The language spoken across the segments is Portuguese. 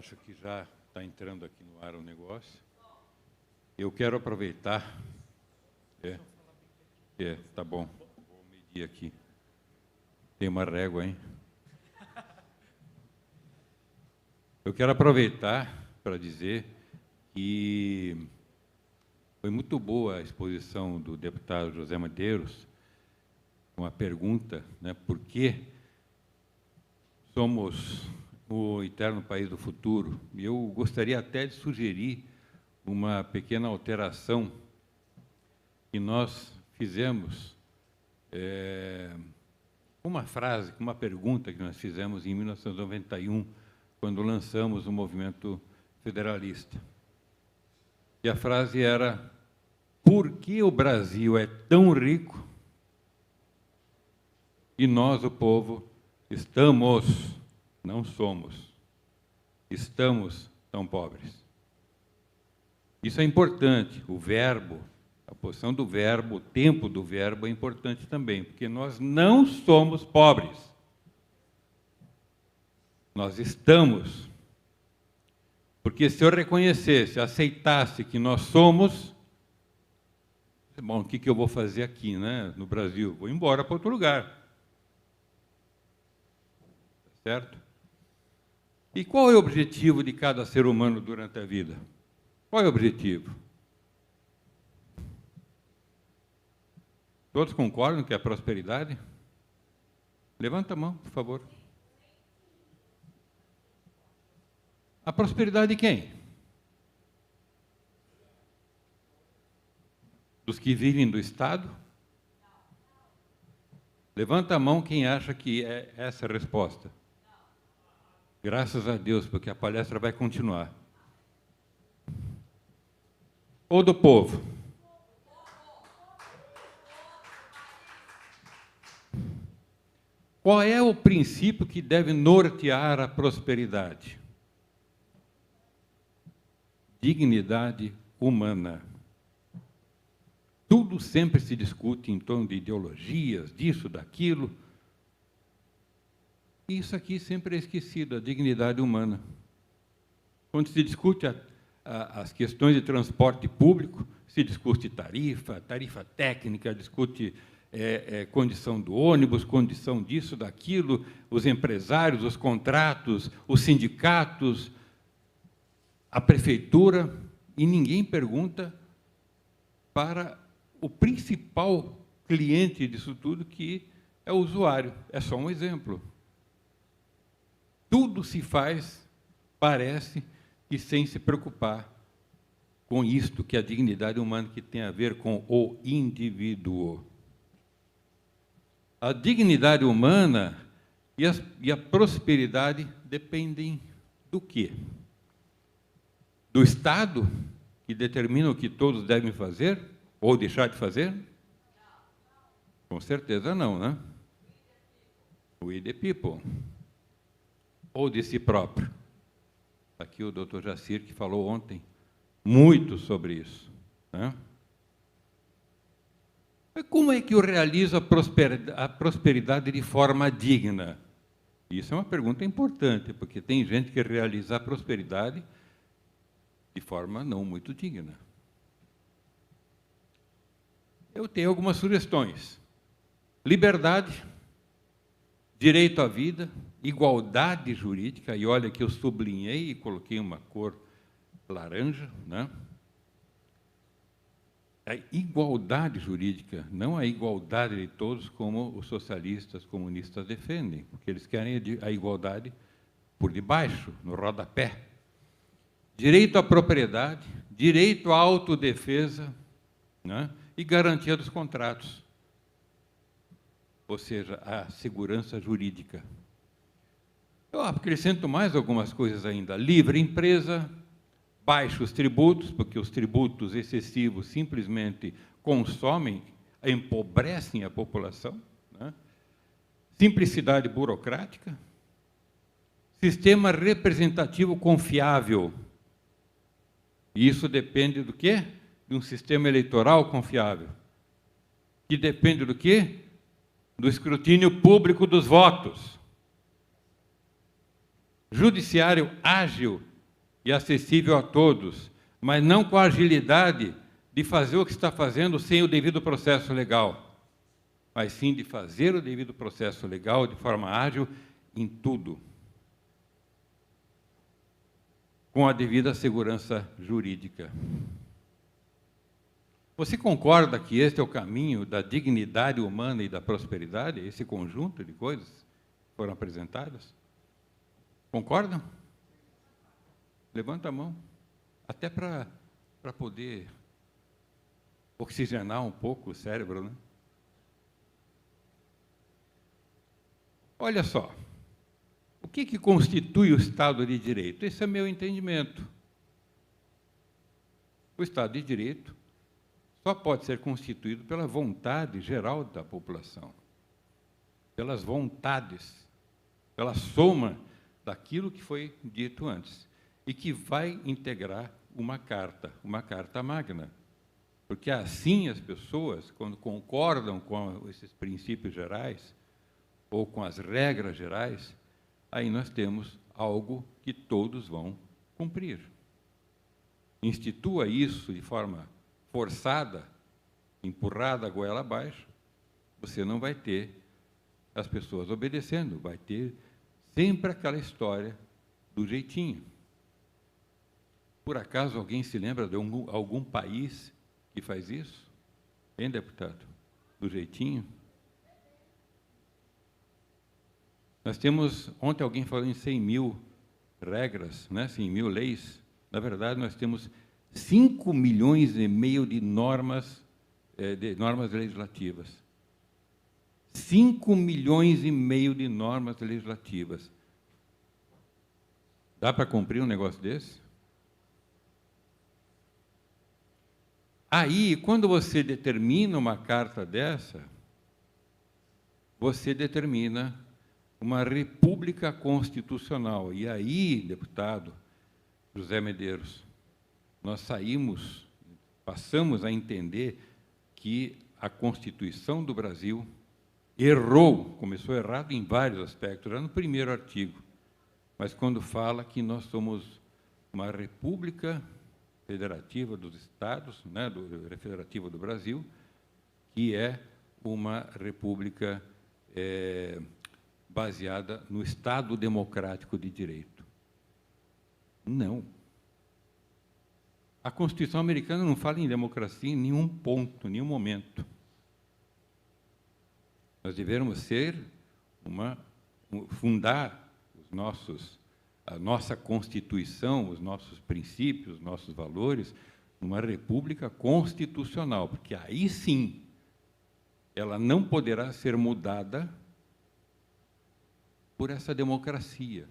Acho que já está entrando aqui no ar o negócio. Eu quero aproveitar... Tá bom. Vou medir aqui. Tem uma régua, hein? Eu quero aproveitar para dizer que foi muito boa a exposição do deputado José Medeiros, com a pergunta, né, por que somos o eterno país do futuro. E eu gostaria até de sugerir uma pequena alteração que nós fizemos, uma frase, uma pergunta que nós fizemos em 1991, quando lançamos o movimento federalista. E a frase era: por que o Brasil é tão rico e nós, o povo, não somos, estamos tão pobres? Isso é importante, o verbo, a posição do verbo, o tempo do verbo é importante também, porque nós não somos pobres. Nós estamos. Porque se eu reconhecesse, aceitasse que nós somos, bom, o que eu vou fazer aqui, né, no Brasil? Vou embora para outro lugar. Certo? E qual é o objetivo de cada ser humano durante a vida? Qual é o objetivo? Todos concordam que é a prosperidade? Levanta a mão, por favor. A prosperidade de quem? Dos que vivem do Estado? Levanta a mão quem acha que é essa a resposta. Graças a Deus, porque a palestra vai continuar. Ou do povo? Qual é o princípio que deve nortear a prosperidade? Dignidade humana. Tudo sempre se discute em torno de ideologias, disso, daquilo. E isso aqui sempre é esquecido, a dignidade humana. Quando se discute as questões de transporte público, se discute tarifa técnica, discute condição do ônibus, condição disso, daquilo, os empresários, os contratos, os sindicatos, a prefeitura, e ninguém pergunta para o principal cliente disso tudo, que é o usuário. É só um exemplo. Tudo se faz, parece, e sem se preocupar com isto, que é a dignidade humana, que tem a ver com o indivíduo. A dignidade humana e a prosperidade dependem do quê? Do Estado, que determina o que todos devem fazer ou deixar de fazer? Com certeza não, né? We the people. Ou de si próprio. Aqui o doutor Jacir, que falou ontem muito sobre isso, né? Como é que eu realizo a prosperidade de forma digna? Isso é uma pergunta importante, porque tem gente que realiza a prosperidade de forma não muito digna. Eu tenho algumas sugestões. Liberdade, direito à vida, igualdade jurídica, e olha que eu sublinhei e coloquei uma cor laranja, né? A igualdade jurídica, não a igualdade de todos, como os socialistas comunistas defendem, porque eles querem a igualdade por debaixo, no rodapé. Direito à propriedade, direito à autodefesa, né? E garantia dos contratos, ou seja, a segurança jurídica. Eu acrescento mais algumas coisas ainda. Livre empresa, baixos tributos, porque os tributos excessivos simplesmente consomem, empobrecem a população, né? Simplicidade burocrática, sistema representativo confiável. E isso depende do quê? De um sistema eleitoral confiável. Que depende do quê? Do escrutínio público dos votos. Judiciário ágil e acessível a todos, mas não com a agilidade de fazer o que está fazendo sem o devido processo legal, mas sim de fazer o devido processo legal de forma ágil em tudo, com a devida segurança jurídica. Você concorda que este é o caminho da dignidade humana e da prosperidade, esse conjunto de coisas que foram apresentadas? Concordam? Levanta a mão, até para poder oxigenar um pouco o cérebro, né? Olha só, o que constitui o Estado de Direito? Esse é meu entendimento. O Estado de Direito só pode ser constituído pela vontade geral da população, pelas vontades, pela soma daquilo que foi dito antes, e que vai integrar uma carta magna. Porque assim as pessoas, quando concordam com esses princípios gerais, ou com as regras gerais, aí nós temos algo que todos vão cumprir. Institua isso de forma forçada, empurrada a goela abaixo, você não vai ter as pessoas obedecendo, vai ter sempre aquela história do jeitinho. Por acaso alguém se lembra de algum país que faz isso? Hein, deputado? Do jeitinho? Nós temos, ontem alguém falou em 100 mil regras, né? 100 mil leis. Na verdade, nós temos 5,5 milhões de normas legislativas. 5,5 milhões de normas legislativas. Dá para cumprir um negócio desse? Aí, quando você determina uma carta dessa, você determina uma república constitucional. E aí, deputado José Medeiros, nós passamos a entender que a Constituição do Brasil errou, começou errado em vários aspectos, já no primeiro artigo, mas quando fala que nós somos uma república federativa dos Estados, né, federativa do Brasil, que é uma república baseada no Estado democrático de direito. Não. A Constituição americana não fala em democracia em nenhum ponto, em nenhum momento. Nós devemos fundar a nossa Constituição, os nossos princípios, os nossos valores, numa república constitucional, porque aí sim ela não poderá ser mudada por essa democracia.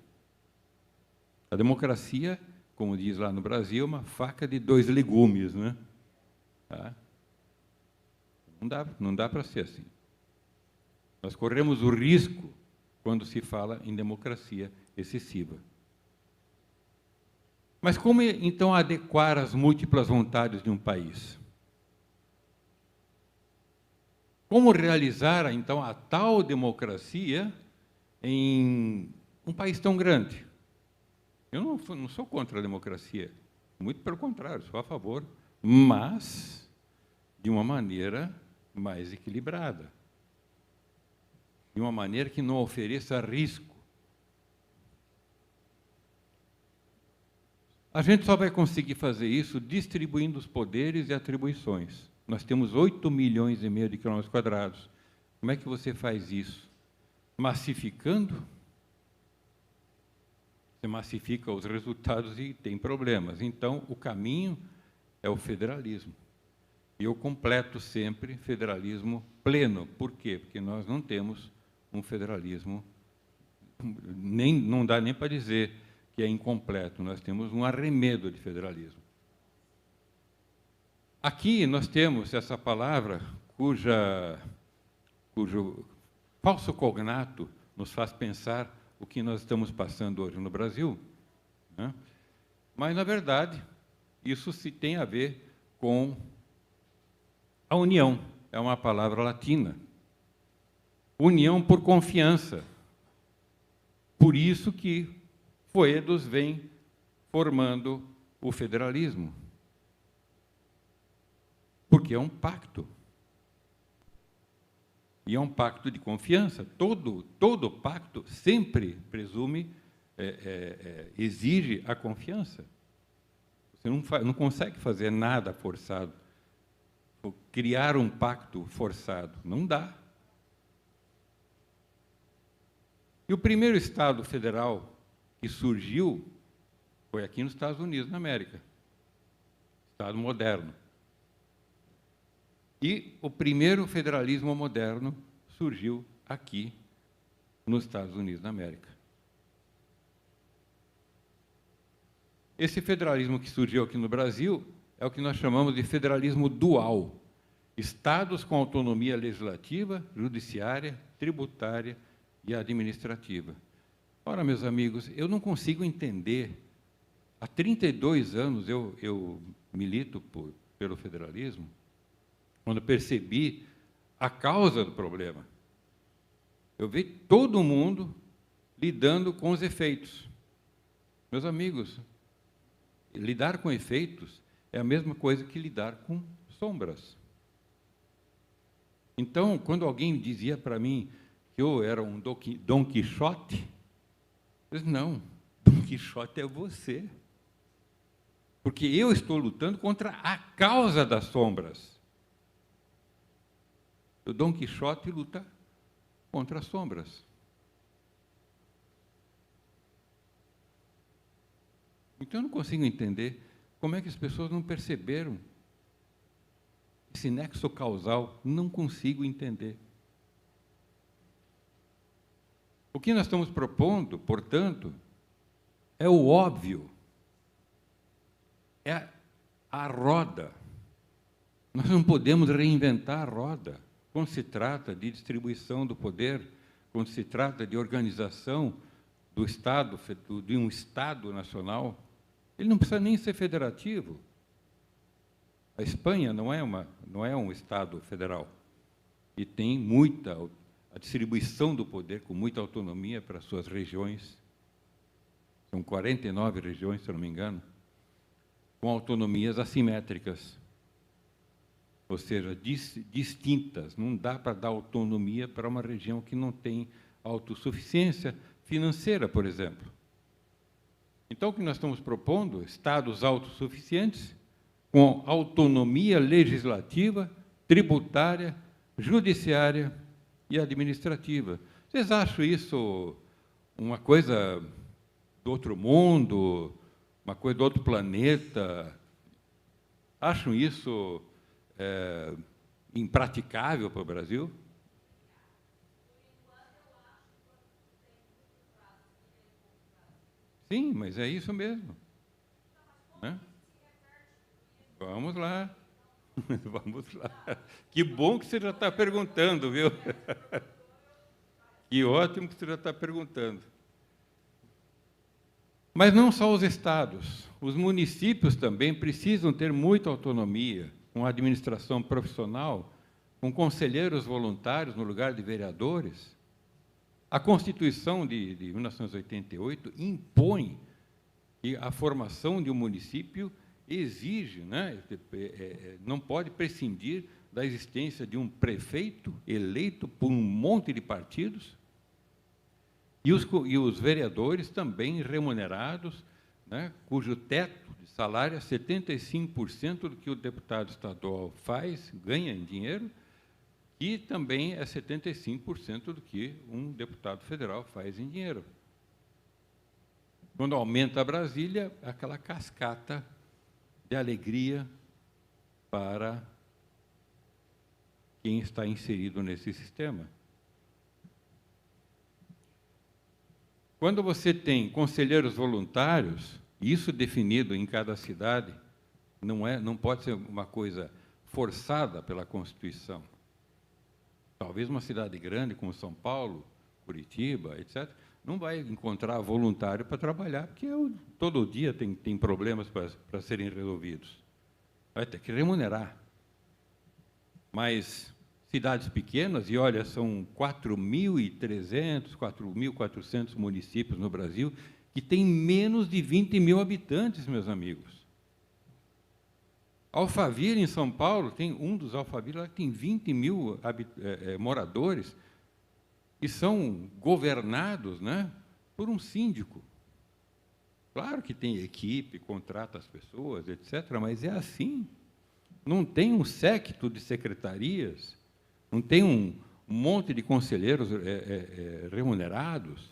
A democracia, como diz lá no Brasil, é uma faca de 2 legumes, né? Tá? Não dá para ser assim. Nós corremos o risco quando se fala em democracia excessiva. Mas como, então, adequar as múltiplas vontades de um país? Como realizar, então, a tal democracia em um país tão grande? Eu não sou contra a democracia, muito pelo contrário, sou a favor, mas de uma maneira mais equilibrada, de uma maneira que não ofereça risco. A gente só vai conseguir fazer isso distribuindo os poderes e atribuições. Nós temos 8,5 milhões de quilômetros quadrados. Como é que você faz isso? Massificando? Você massifica os resultados e tem problemas. Então, o caminho é o federalismo. E eu completo sempre federalismo pleno. Por quê? Porque nós não temos um federalismo, não dá nem para dizer que é incompleto, nós temos um arremedo de federalismo. Aqui nós temos essa palavra cujo falso cognato nos faz pensar o que nós estamos passando hoje no Brasil, né? Mas, na verdade, isso se tem a ver com a união, é uma palavra latina. União por confiança. Por isso que Foedos vem formando o federalismo. Porque é um pacto. E é um pacto de confiança. Todo pacto sempre presume, exige a confiança. Você não consegue fazer nada forçado. Criar um pacto forçado. Não dá. E o primeiro Estado federal que surgiu foi aqui nos Estados Unidos, na América. Estado moderno. E o primeiro federalismo moderno surgiu aqui nos Estados Unidos, na América. Esse federalismo que surgiu aqui no Brasil é o que nós chamamos de federalismo dual. Estados com autonomia legislativa, judiciária, tributária e administrativa. Ora, meus amigos, eu não consigo entender. Há 32 anos eu milito pelo federalismo, quando percebi a causa do problema. Eu vi todo mundo lidando com os efeitos. Meus amigos, lidar com efeitos é a mesma coisa que lidar com sombras. Então, quando alguém dizia para mim que eu era um Dom Quixote, eu disse, não, Dom Quixote é você. Porque eu estou lutando contra a causa das sombras. O Dom Quixote luta contra as sombras. Então, eu não consigo entender como é que as pessoas não perceberam esse nexo causal. Não consigo entender. O que nós estamos propondo, portanto, é o óbvio. É a roda. Nós não podemos reinventar a roda. Quando se trata de distribuição do poder, quando se trata de organização do Estado, de um Estado nacional, ele não precisa nem ser federativo. A Espanha não é um Estado federal. E tem a distribuição do poder com muita autonomia para as suas regiões. São 49 regiões, se eu não me engano, com autonomias assimétricas. Ou seja, distintas. Não dá para dar autonomia para uma região que não tem autossuficiência financeira, por exemplo. Então, o que nós estamos propondo? Estados autossuficientes, com autonomia legislativa, tributária, judiciária e administrativa. Vocês acham isso uma coisa do outro mundo, uma coisa do outro planeta? Acham isso impraticável para o Brasil? Sim, mas é isso mesmo. Né? Vamos lá. Vamos lá. Que bom que você já está perguntando, viu? Que ótimo que você já está perguntando. Mas não só os estados. Os municípios também precisam ter muita autonomia, com administração profissional, com conselheiros voluntários no lugar de vereadores. A Constituição de 1988 impõe que a formação de um município exige, né, não pode prescindir da existência de um prefeito eleito por um monte de partidos e os vereadores também remunerados, né, cujo teto de salário é 75% do que o deputado estadual ganha em dinheiro, e também é 75% do que um deputado federal faz em dinheiro. Quando aumenta a Brasília, aquela cascata de alegria para quem está inserido nesse sistema. Quando você tem conselheiros voluntários, isso definido em cada cidade, não pode ser uma coisa forçada pela Constituição. Talvez uma cidade grande como São Paulo, Curitiba, etc., não vai encontrar voluntário para trabalhar, porque todo dia tem problemas para serem resolvidos. Vai ter que remunerar. Mas cidades pequenas, e olha, são 4.300, 4.400 municípios no Brasil, que tem menos de 20 mil habitantes, meus amigos. Alphaville, em São Paulo, tem um dos Alphaville lá que tem 20 mil moradores e são governados, né, por um síndico. Claro que tem equipe, contrata as pessoas, etc., mas é assim. Não tem um séquito de secretarias, não tem um monte de conselheiros remunerados.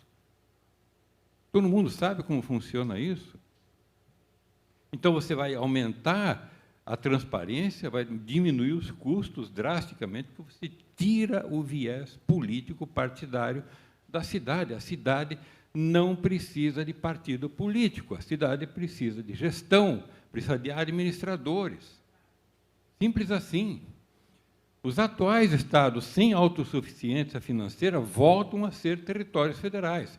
Todo mundo sabe como funciona isso. Então, você vai aumentar a transparência, vai diminuir os custos drasticamente, porque você tira o viés político partidário da cidade. A cidade não precisa de partido político, a cidade precisa de gestão, precisa de administradores. Simples assim. Os atuais estados sem autossuficiência financeira voltam a ser territórios federais.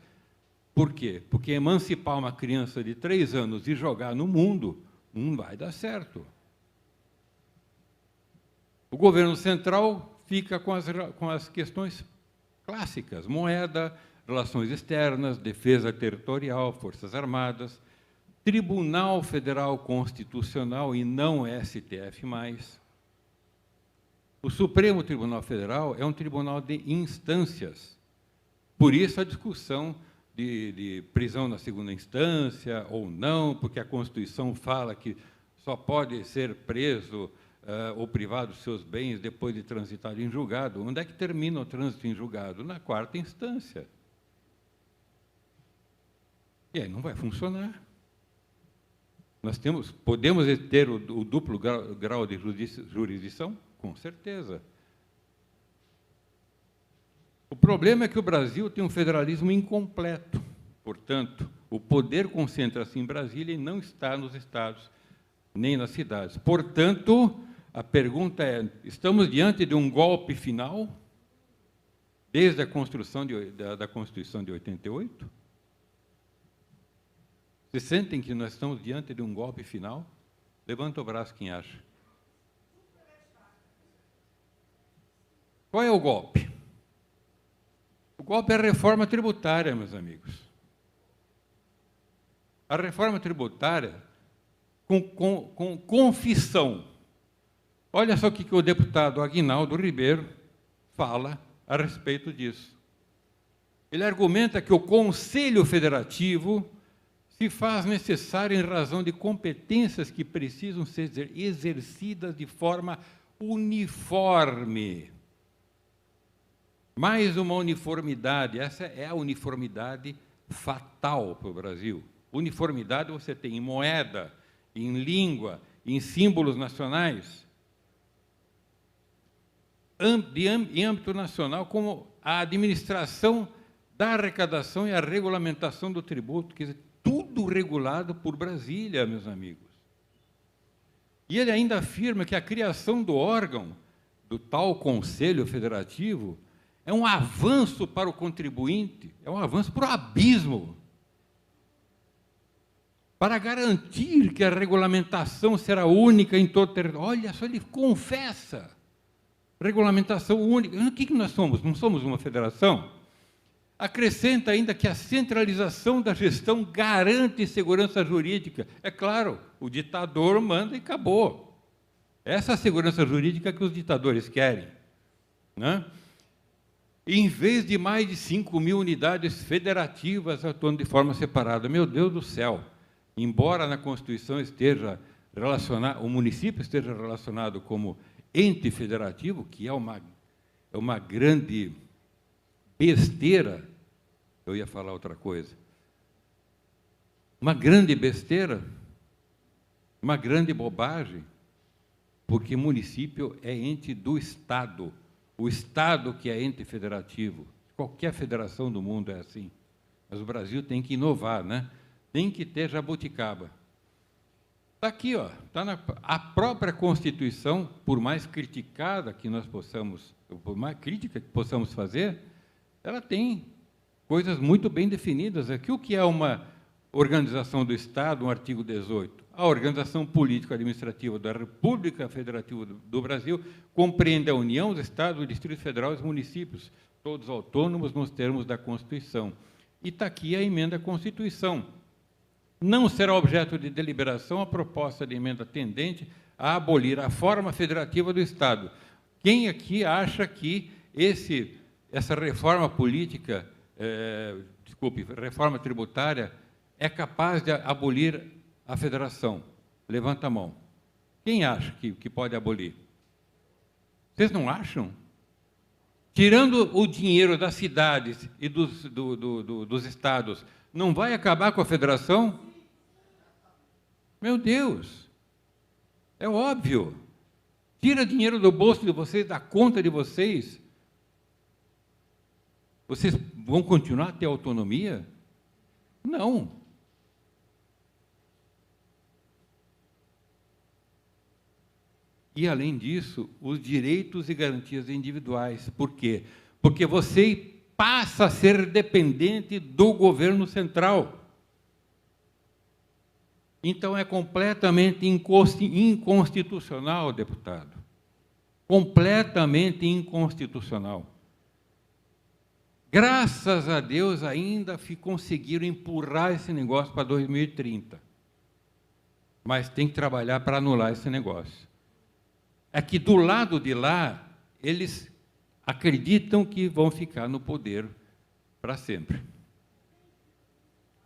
Por quê? Porque emancipar uma criança de 3 anos e jogar no mundo não vai dar certo. O governo central fica com as questões clássicas: moeda, relações externas, defesa territorial, forças armadas, Tribunal Federal Constitucional e não STF+. O Supremo Tribunal Federal é um tribunal de instâncias. Por isso a discussão de prisão na segunda instância ou não, porque a Constituição fala que só pode ser preso ou privado dos seus bens depois de transitar em julgado. Onde é que termina o trânsito em julgado? Na 4ª instância. E aí não vai funcionar. Nós podemos ter o duplo grau de jurisdição? Com certeza. O problema é que o Brasil tem um federalismo incompleto. Portanto, o poder concentra-se em Brasília e não está nos estados nem nas cidades. Portanto, a pergunta é: estamos diante de um golpe final, desde a construção da Constituição de 88? Vocês sentem que nós estamos diante de um golpe final? Levanta o braço quem acha. Qual é o golpe? O golpe é a reforma tributária, meus amigos. A reforma tributária com confissão. Olha só o que o deputado Aguinaldo Ribeiro fala a respeito disso. Ele argumenta que o Conselho Federativo se faz necessário em razão de competências que precisam ser exercidas de forma uniforme. Mais uma uniformidade, essa é a uniformidade fatal para o Brasil. Uniformidade você tem em moeda, em língua, em símbolos nacionais. Em âmbito nacional, como a administração da arrecadação e a regulamentação do tributo, quer dizer, tudo regulado por Brasília, meus amigos. E ele ainda afirma que a criação do órgão, do tal Conselho Federativo, é um avanço para o contribuinte, é um avanço para o abismo, para garantir que a regulamentação será única em todo o território. Olha só, ele confessa, regulamentação única. O que nós somos? Não somos uma federação? Acrescenta ainda que a centralização da gestão garante segurança jurídica. É claro, o ditador manda e acabou. Essa é a segurança jurídica que os ditadores querem, né? Em vez de mais de 5.000 unidades federativas atuando de forma separada. Meu Deus do céu! Embora na Constituição esteja relacionado, o município esteja relacionado como ente federativo, que é uma grande besteira, eu ia falar outra coisa, uma grande besteira, uma grande bobagem, porque município é ente do Estado, o Estado que é ente federativo. Qualquer federação do mundo é assim, mas o Brasil tem que inovar, né? Tem que ter jabuticaba. Está aqui, ó, a própria Constituição, por mais criticada que nós possamos, por mais crítica que possamos fazer, ela tem coisas muito bem definidas. Aqui, o que é uma organização do Estado, um artigo 18? A organização político-administrativa da República Federativa do Brasil compreende a União, os Estados, o Distrito Federal e os municípios, todos autônomos nos termos da Constituição. E está aqui a emenda à Constituição. Não será objeto de deliberação a proposta de emenda tendente a abolir a forma federativa do Estado. Quem aqui acha que essa reforma política, reforma tributária, é capaz de abolir a federação? Levanta a mão. Quem acha que pode abolir? Vocês não acham? Tirando o dinheiro das cidades e dos estados, não vai acabar com a federação? Meu Deus! É óbvio. Tira dinheiro do bolso de vocês, da conta de vocês. Vocês vão continuar a ter autonomia? Não. E, além disso, os direitos e garantias individuais. Por quê? Porque você passa a ser dependente do governo central. Então, é completamente inconstitucional, deputado. Completamente inconstitucional. Graças a Deus, ainda conseguiram empurrar esse negócio para 2030. Mas tem que trabalhar para anular esse negócio. É que, do lado de lá, eles acreditam que vão ficar no poder para sempre.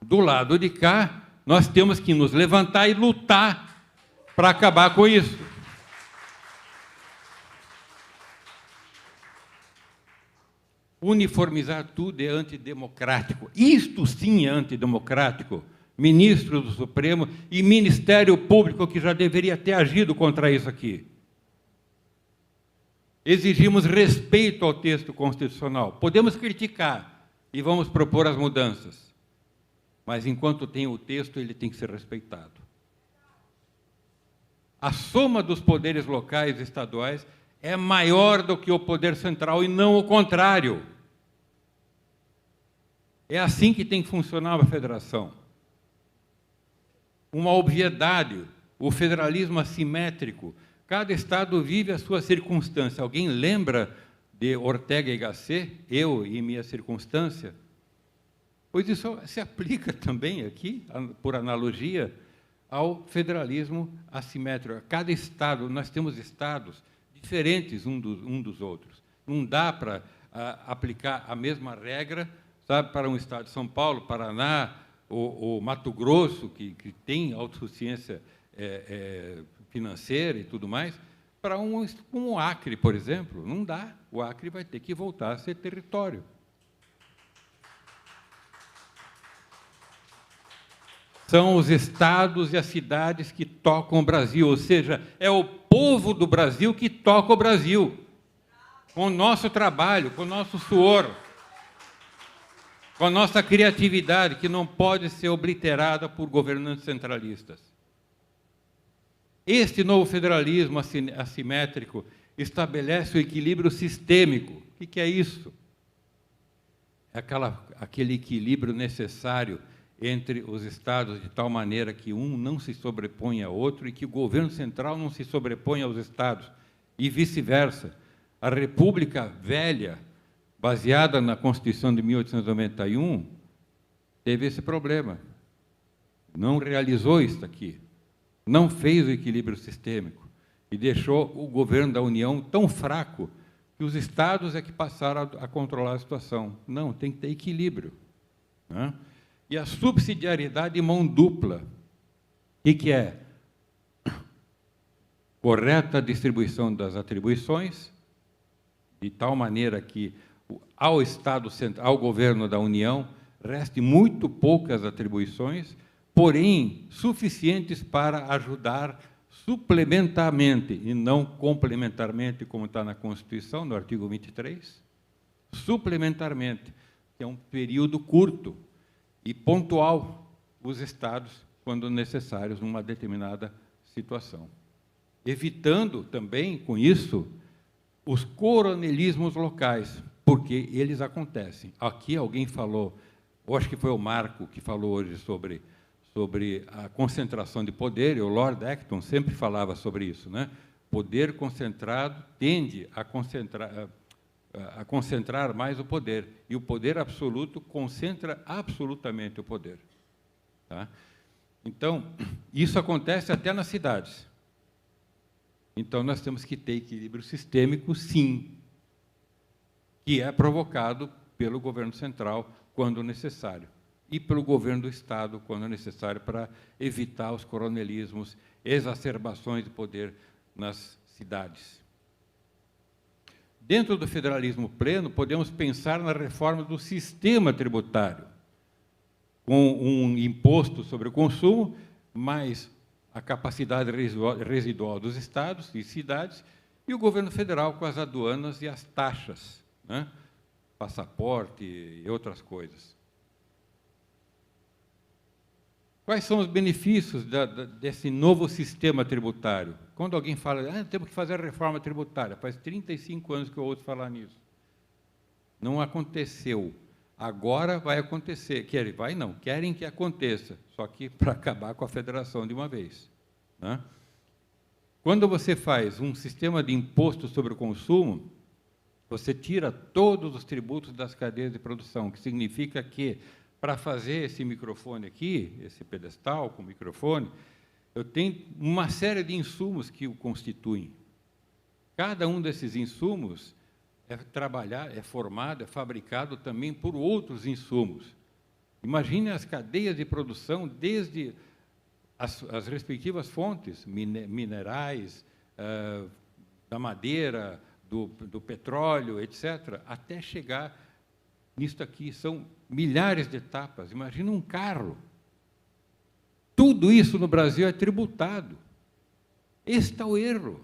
Do lado de cá, nós temos que nos levantar e lutar para acabar com isso. Uniformizar tudo é antidemocrático. Isto sim é antidemocrático. Ministro do Supremo e Ministério Público, que já deveria ter agido contra isso aqui. Exigimos respeito ao texto constitucional. Podemos criticar e vamos propor as mudanças. Mas, enquanto tem o texto, ele tem que ser respeitado. A soma dos poderes locais e estaduais é maior do que o poder central e não o contrário. É assim que tem que funcionar a federação. Uma obviedade, o federalismo assimétrico. Cada estado vive a sua circunstância. Alguém lembra de Ortega y Gasset, eu e minha circunstância? Pois isso se aplica também aqui, por analogia, ao federalismo assimétrico. Cada estado, nós temos estados diferentes um dos outros. Não dá para aplicar a mesma regra, sabe, para um estado de São Paulo, Paraná, o Mato Grosso, que tem autossuficiência financeira e tudo mais, para um Acre, por exemplo. Não dá. O Acre vai ter que voltar a ser território. São os estados e as cidades que tocam o Brasil, ou seja, é o povo do Brasil que toca o Brasil, com o nosso trabalho, com o nosso suor, com a nossa criatividade, que não pode ser obliterada por governantes centralistas. Este novo federalismo assimétrico estabelece o equilíbrio sistêmico. O que é isso? É aquele equilíbrio necessário entre os estados, de tal maneira que um não se sobrepõe a outro e que o governo central não se sobrepõe aos estados, e vice-versa. A República Velha, baseada na Constituição de 1891, teve esse problema. Não realizou isso aqui. Não fez o equilíbrio sistêmico e deixou o governo da União tão fraco que os estados é que passaram a controlar a situação. Não, tem que ter equilíbrio, né? E a subsidiariedade de mão dupla. O que é? Correta distribuição das atribuições, de tal maneira que ao Estado, ao governo da União, reste muito poucas atribuições, porém suficientes para ajudar suplementarmente e não complementarmente, como está na Constituição, no artigo 23, suplementarmente, que é um período curto e pontual os estados, quando necessários, numa determinada situação. Evitando também, com isso, os coronelismos locais, porque eles acontecem. Aqui alguém falou, eu acho que foi o Marco que falou hoje sobre a concentração de poder, e o Lord Acton sempre falava sobre isso, né? Poder concentrado tende a concentrar, a concentrar mais o poder. E o poder absoluto concentra absolutamente o poder. Tá? Então, isso acontece até nas cidades. Então, nós temos que ter equilíbrio sistêmico, sim, que é provocado pelo governo central, quando necessário, e pelo governo do Estado, quando necessário, para evitar os coronelismos, exacerbações de poder nas cidades. Dentro do federalismo pleno, podemos pensar na reforma do sistema tributário, com um imposto sobre o consumo, mais a capacidade residual dos estados e cidades, e o governo federal com as aduanas e as taxas, né? Passaporte e outras coisas. Quais são os benefícios desse novo sistema tributário? Quando alguém fala, temos que fazer a reforma tributária, faz 35 anos que eu ouço falar nisso. Não aconteceu. Agora vai acontecer. Querem que aconteça, só que para acabar com a federação de uma vez. Né? Quando você faz um sistema de imposto sobre o consumo, você tira todos os tributos das cadeias de produção, que significa que, para fazer esse microfone aqui, esse pedestal com microfone, eu tenho uma série de insumos que o constituem. Cada um desses insumos é formado, é fabricado também por outros insumos. Imagine as cadeias de produção, desde as respectivas fontes, minerais, da madeira, do petróleo, etc., até chegar nisto aqui. São milhares de etapas. Imagina um carro. Tudo isso no Brasil é tributado. Este é o erro.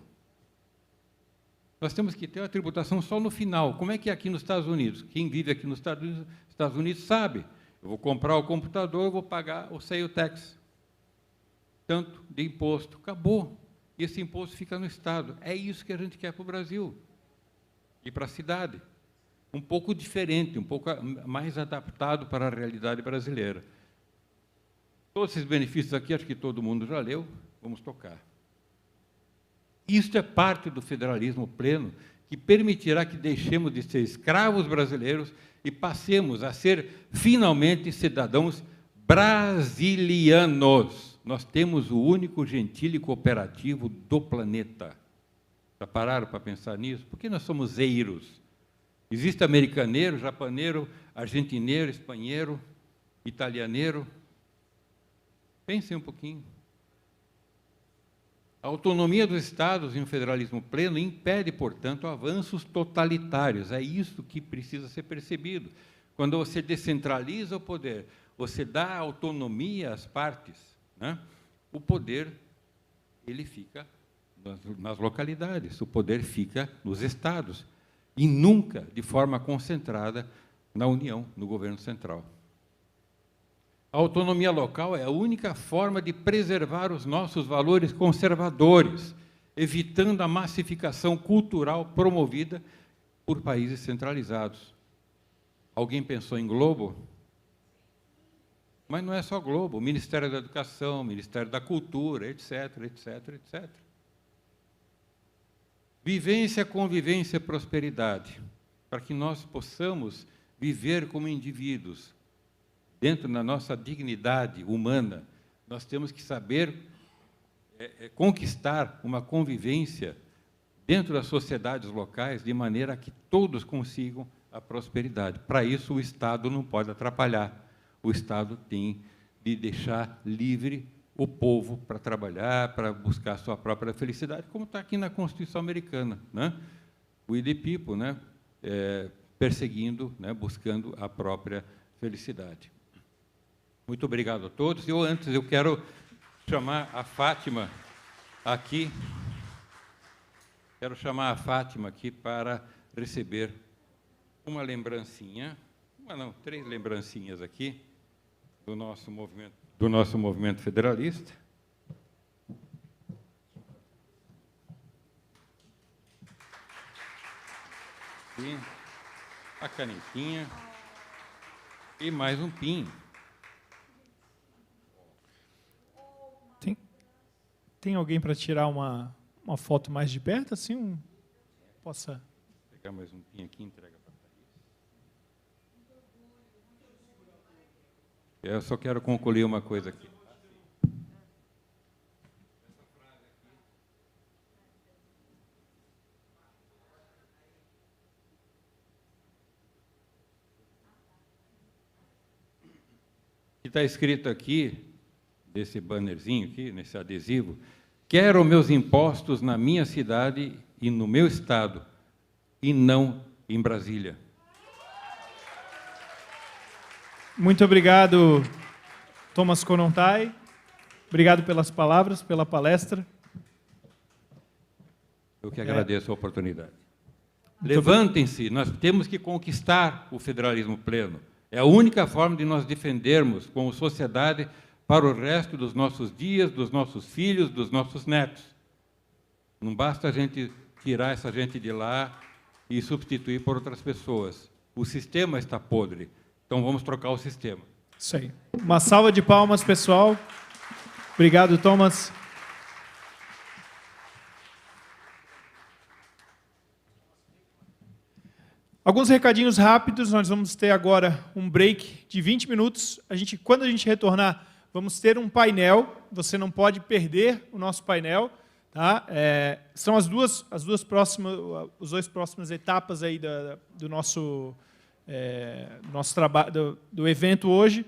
Nós temos que ter uma tributação só no final. Como é que é aqui nos Estados Unidos? Quem vive aqui nos Estados Unidos sabe. Eu vou comprar o computador, eu vou pagar o sales tax. Tanto de imposto. Acabou. E esse imposto fica no Estado. É isso que a gente quer para o Brasil. E para a cidade. Um pouco diferente, um pouco mais adaptado para a realidade brasileira. Todos esses benefícios aqui, acho que todo mundo já leu, vamos tocar. Isto é parte do federalismo pleno, que permitirá que deixemos de ser escravos brasileiros e passemos a ser, finalmente, cidadãos brasilianos. Nós temos o único gentile cooperativo do planeta. Já pararam para pensar nisso? Por que nós somos eiros? Existe americaneiro, japaneiro, argentineiro, espanheiro, italianeiro. Pensem um pouquinho. A autonomia dos Estados em um federalismo pleno impede, portanto, avanços totalitários. É isso que precisa ser percebido. Quando você descentraliza o poder, você dá autonomia às partes, né? O poder ele fica nas localidades, o poder fica nos estados, e nunca de forma concentrada na União, no governo central. A autonomia local é a única forma de preservar os nossos valores conservadores, evitando a massificação cultural promovida por países centralizados. Alguém pensou em Globo? Mas não é só Globo, o Ministério da Educação, o Ministério da Cultura, etc., etc., etc. Vivência, convivência, prosperidade, para que nós possamos viver como indivíduos, dentro da nossa dignidade humana, nós temos que saber conquistar uma convivência dentro das sociedades locais, de maneira que todos consigam a prosperidade. Para isso, o Estado não pode atrapalhar. O Estado tem de deixar livre o povo para trabalhar, para buscar a sua própria felicidade, como está aqui na Constituição Americana, né? We the people, né? Perseguindo, né? Buscando a própria felicidade. Muito obrigado a todos. Eu quero chamar a Fátima aqui. Quero chamar a Fátima aqui para receber uma lembrancinha, 3 lembrancinhas aqui do nosso movimento federalista. E a canetinha e mais um pin. Tem alguém para tirar uma foto mais de perto, assim? Possa... pegar mais um pinho aqui e entrega para Thaís. Eu só quero concluir uma coisa aqui. Que está escrito aqui, desse bannerzinho aqui, nesse adesivo: quero meus impostos na minha cidade e no meu estado, e não em Brasília. Muito obrigado, Thomas Kollontai. Obrigado pelas palavras, pela palestra. Eu que agradeço a oportunidade. Levantem-se, nós temos que conquistar o federalismo pleno. É a única forma de nós defendermos, como sociedade, para o resto dos nossos dias, dos nossos filhos, dos nossos netos. Não basta a gente tirar essa gente de lá e substituir por outras pessoas. O sistema está podre, então vamos trocar o sistema. Isso aí. Uma salva de palmas, pessoal. Obrigado, Thomas. Alguns recadinhos rápidos, nós vamos ter agora um break de 20 minutos. Quando a gente retornar, vamos ter um painel, você não pode perder o nosso painel. Tá? São as duas próximas etapas aí do nosso trabalho, do evento hoje.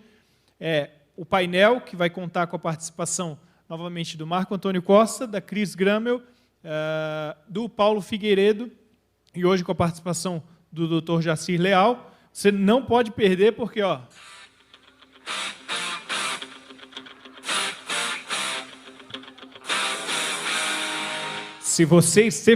O painel, que vai contar com a participação, novamente, do Marco Antônio Costa, da Cris Gramel, do Paulo Figueiredo, e hoje com a participação do Dr. Jacir Leal. Você não pode perder, porque, ó, se você esteve